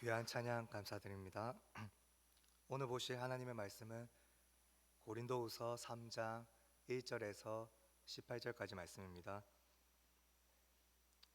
귀한 찬양 감사드립니다. 오늘 보실 하나님의 말씀은 고린도후서 3장 1절에서 18절까지 말씀입니다.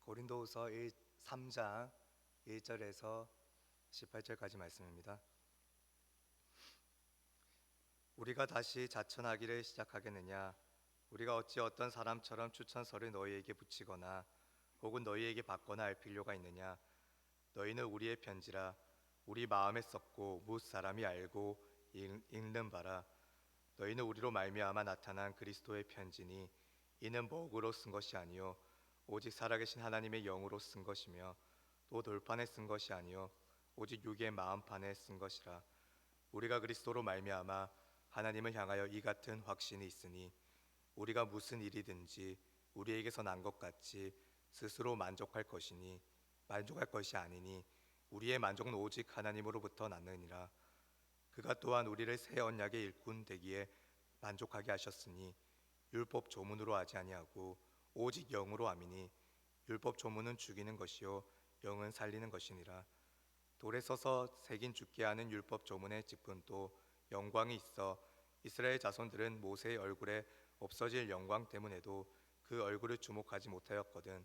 고린도후서 3장 1절에서 18절까지 말씀입니다. 우리가 다시 자천하기를 시작하겠느냐? 우리가 어찌 어떤 사람처럼 추천서를 너희에게 붙이거나 혹은 너희에게 받거나 할 필요가 있느냐? 너희는 우리의 편지라. 우리 마음에 썼고 뭇 사람이 알고 읽는 바라. 너희는 우리로 말미암아 나타난 그리스도의 편지니 이는 먹으로 쓴 것이 아니요 오직 살아계신 하나님의 영으로 쓴 것이며 또 돌판에 쓴 것이 아니요 오직 육의 마음판에 쓴 것이라. 우리가 그리스도로 말미암아 하나님을 향하여 이 같은 확신이 있으니 우리가 무슨 일이든지 우리에게서 난 것 같이 스스로 만족할 것이 아니니 우리의 만족은 오직 하나님으로부터 났느니라. 그가 또한 우리를 새 언약의 일꾼 되기에 만족하게 하셨으니 율법 조문으로 하지 아니하고 오직 영으로 함이니 율법 조문은 죽이는 것이요 영은 살리는 것이니라. 돌에 서서 새긴 죽게 하는 율법 조문의 짚은도 영광이 있어 이스라엘 자손들은 모세의 얼굴에 없어질 영광 때문에도 그 얼굴을 주목하지 못하였거든.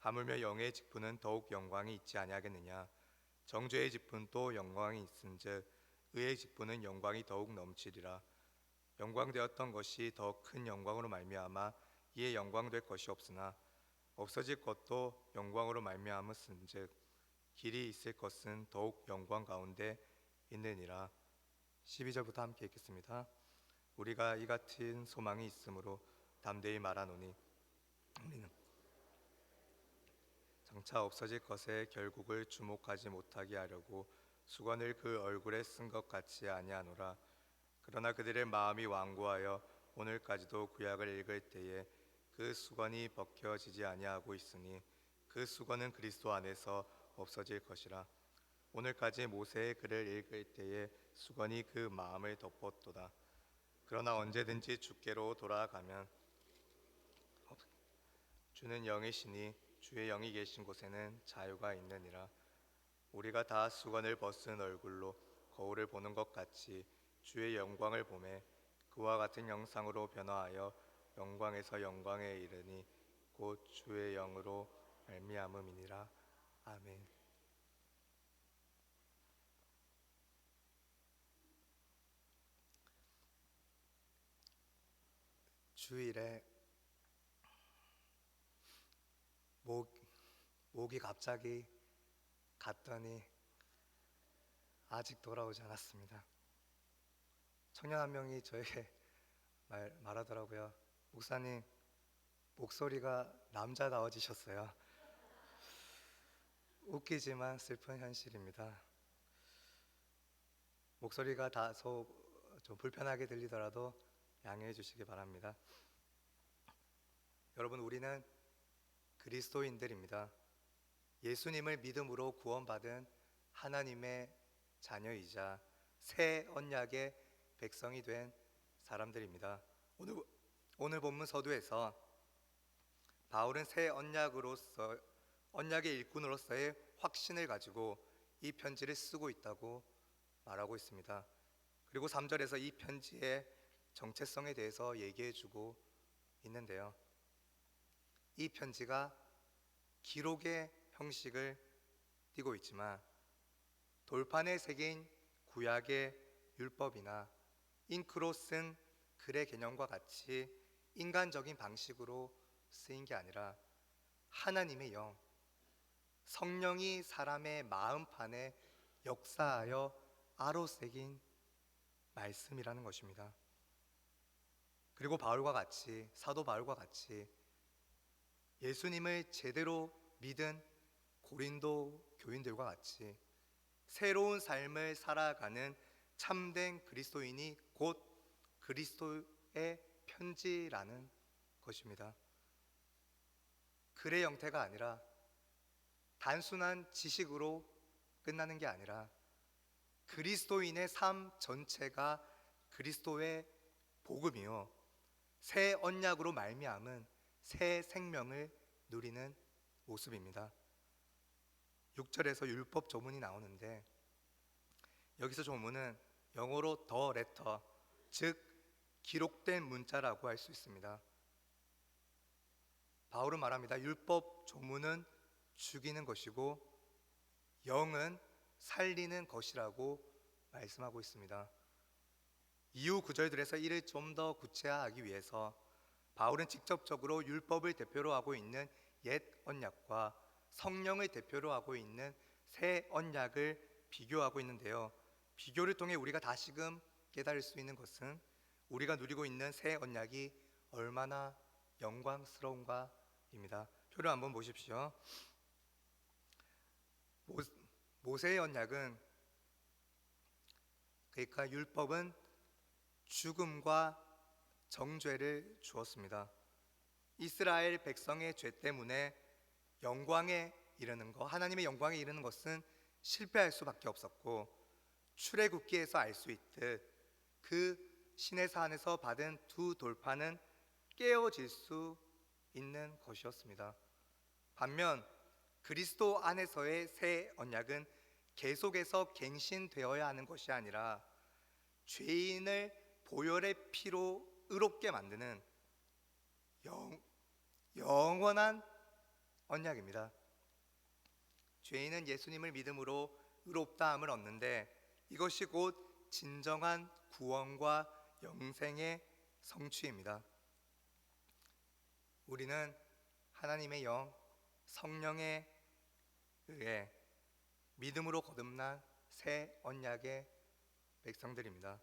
하물며 영의 직분은 더욱 영광이 있지 아니하겠느냐? 정죄의 직분도 영광이 있은즉 의의 직분은 영광이 더욱 넘치리라. 영광되었던 것이 더 큰 영광으로 말미암아 이에 영광될 것이 없으나 없어질 것도 영광으로 말미암았은즉 길이 있을 것은 더욱 영광 가운데 있느니라. 12절부터 함께 읽겠습니다. 우리가 이 같은 소망이 있으므로 담대히 말하노니 우리는 장차 없어질 것에 결국을 주목하지 못하게 하려고 수건을 그 얼굴에 쓴 것 같이 아니하노라. 그러나 그들의 마음이 완고하여 오늘까지도 구약을 읽을 때에 그 수건이 벗겨지지 아니하고 있으니 그 수건은 그리스도 안에서 없어질 것이라. 오늘까지 모세의 글을 읽을 때에 수건이 그 마음을 덮었도다. 그러나 언제든지 주께로 돌아가면 주는 영이시니 주의 영이 계신 곳에는 자유가 있느니라. 우리가 다 수건을 벗은 얼굴로 거울을 보는 것 같이 주의 영광을 보매 그와 같은 형상으로 변화하여 영광에서 영광에 이르니 곧 주의 영으로 말미암음이니라. 아멘. 주일에 목이 갑자기 갔더니 아직 돌아오지 않았습니다. 청년 한 명이 저에게 말하더라고요. 목사님, 목소리가 남자다워지셨어요. 웃기지만 슬픈 현실입니다. 목소리가 다소 좀 불편하게 들리더라도 양해해 주시기 바랍니다. 여러분, 우리는 그리스도인들입니다. 예수님을 믿음으로 구원받은 하나님의 자녀이자 새 언약의 백성이 된 사람들입니다. 오늘 본문 서두에서 바울은 새 언약의 일꾼으로서의 확신을 가지고 이 편지를 쓰고 있다고 말하고 있습니다. 그리고 3절에서 이 편지의 정체성에 대해서 얘기해 주고 있는데요. 이 편지가 기록의 형식을 띠고 있지만 돌판에 새긴 구약의 율법이나 잉크로 쓴 글의 개념과 같이 인간적인 방식으로 쓰인 게 아니라 하나님의 영, 성령이 사람의 마음판에 역사하여 아로 새긴 말씀이라는 것입니다. 그리고 사도 바울과 같이 예수님을 제대로 믿은 고린도 교인들과 같이 새로운 삶을 살아가는 참된 그리스도인이 곧 그리스도의 편지라는 것입니다. 글의 형태가 아니라 단순한 지식으로 끝나는 게 아니라 그리스도인의 삶 전체가 그리스도의 복음이요 새 언약으로 말미암은 새 생명을 누리는 모습입니다. 6절에서 율법 조문이 나오는데 여기서 조문은 영어로 더 레터, 즉 기록된 문자라고 할 수 있습니다. 바울은 말합니다. 율법 조문은 죽이는 것이고 영은 살리는 것이라고 말씀하고 있습니다. 이후 구절들에서 이를 좀 더 구체화하기 위해서 바울은 직접적으로 율법을 대표로 하고 있는 옛 언약과 성령을 대표로 하고 있는 새 언약을 비교하고 있는데요. 비교를 통해 우리가 다시금 깨달을 수 있는 것은 우리가 누리고 있는 새 언약이 얼마나 영광스러운가입니다. 표를 한번 보십시오. 모세의 언약은, 그러니까 율법은 죽음과 정죄를 주었습니다. 이스라엘 백성의 죄 때문에 영광에 이르는 것, 하나님의 영광에 이르는 것은 실패할 수밖에 없었고, 출애굽기에서 알 수 있듯 그 시내산에서 받은 두 돌파는 깨어질 수 있는 것이었습니다. 반면 그리스도 안에서의 새 언약은 계속해서 갱신되어야 하는 것이 아니라 죄인을 보혈의 피로 의롭게 만드는 영원한 언약입니다. 죄인은 예수님을 믿음으로 의롭다함을 얻는데 이것이 곧 진정한 구원과 영생의 성취입니다. 우리는 하나님의 영, 성령에 의해 믿음으로 거듭난 새 언약의 백성들입니다.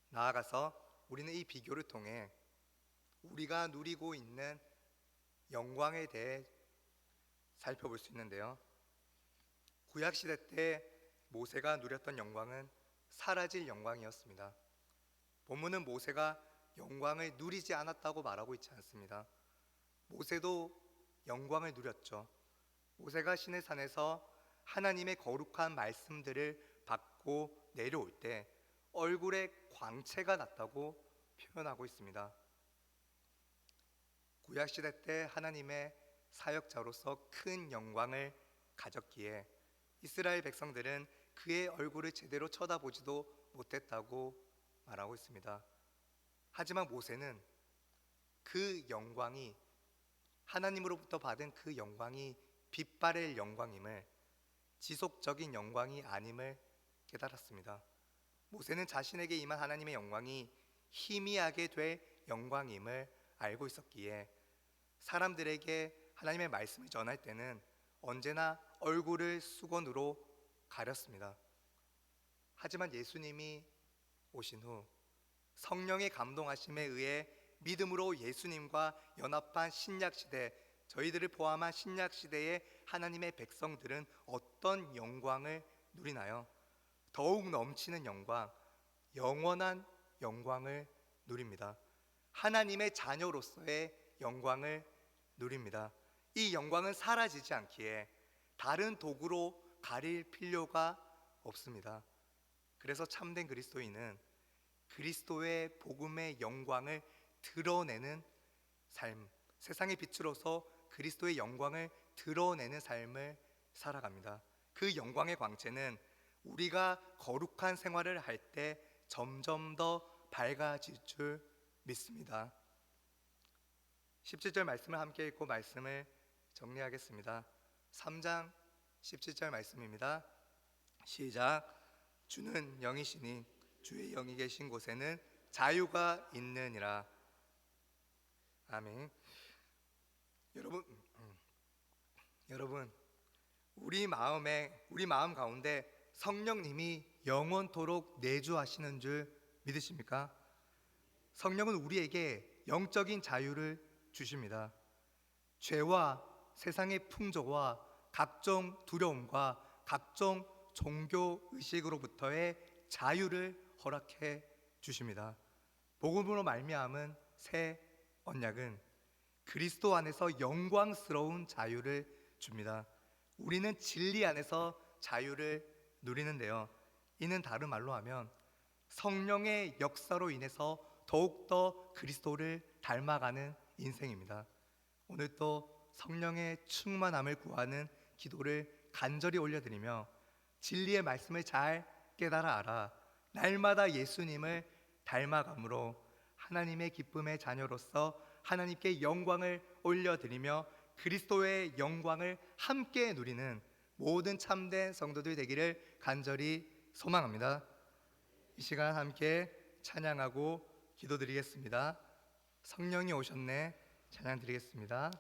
나아가서 우리는 이 비교를 통해 우리가 누리고 있는 영광에 대해 살펴볼 수 있는데요. 구약시대 때 모세가 누렸던 영광은 사라질 영광이었습니다. 본문은 모세가 영광을 누리지 않았다고 말하고 있지 않습니다. 모세도 영광을 누렸죠. 모세가 시내산에서 하나님의 거룩한 말씀들을 받고 내려올 때 얼굴에 광채가 났다고 표현하고 있습니다. 구약시대 때 하나님의 사역자로서 큰 영광을 가졌기에 이스라엘 백성들은 그의 얼굴을 제대로 쳐다보지도 못했다고 말하고 있습니다. 하지만 모세는 그 영광이, 하나님으로부터 받은 그 영광이 빛바랄 영광임을, 지속적인 영광이 아님을 깨달았습니다. 모세는 자신에게 임한 하나님의 영광이 희미하게 될 영광임을 알고 있었기에 사람들에게 하나님의 말씀을 전할 때는 언제나 얼굴을 수건으로 가렸습니다. 하지만 예수님이 오신 후 성령의 감동하심에 의해 믿음으로 예수님과 연합한 신약시대, 저희들을 포함한 신약시대의 하나님의 백성들은 어떤 영광을 누리나요? 더욱 넘치는 영광, 영원한 영광을 누립니다. 하나님의 자녀로서의 영광을 누립니다. 이 영광은 사라지지 않기에 다른 도구로 가릴 필요가 없습니다. 그래서 참된 그리스도인은 그리스도의 복음의 영광을 드러내는 삶, 세상의 빛으로서 그리스도의 영광을 드러내는 삶을 살아갑니다. 그 영광의 광채는 우리가 거룩한 생활을 할 때 점점 더 밝아질 줄 믿습니다. 17절 말씀을 함께 읽고 말씀을 정리하겠습니다. 3장 17절 말씀입니다. 시작. 주는 영이시니 주의 영이 계신 곳에는 자유가 있느니라. 아멘. 여러분, 우리 마음 가운데 성령님이 영원토록 내주하시는 줄 믿으십니까? 성령은 우리에게 영적인 자유를 주십니다. 죄와 세상의 풍조와 각종 두려움과 각종 종교 의식으로부터의 자유를 허락해 주십니다. 복음으로 말미암은 새 언약은 그리스도 안에서 영광스러운 자유를 줍니다. 우리는 진리 안에서 자유를 누리는데요. 이는 다른 말로 하면 성령의 역사로 인해서 더욱더 그리스도를 닮아가는 인생입니다. 오늘 또 성령의 충만함을 구하는 기도를 간절히 올려드리며 진리의 말씀을 잘 깨달아 알아 날마다 예수님을 닮아감으로 하나님의 기쁨의 자녀로서 하나님께 영광을 올려드리며 그리스도의 영광을 함께 누리는 모든 참된 성도들 되기를 간절히 소망합니다. 이 시간 함께 찬양하고 기도드리겠습니다. 성령이 오셨네 찬양 드리겠습니다.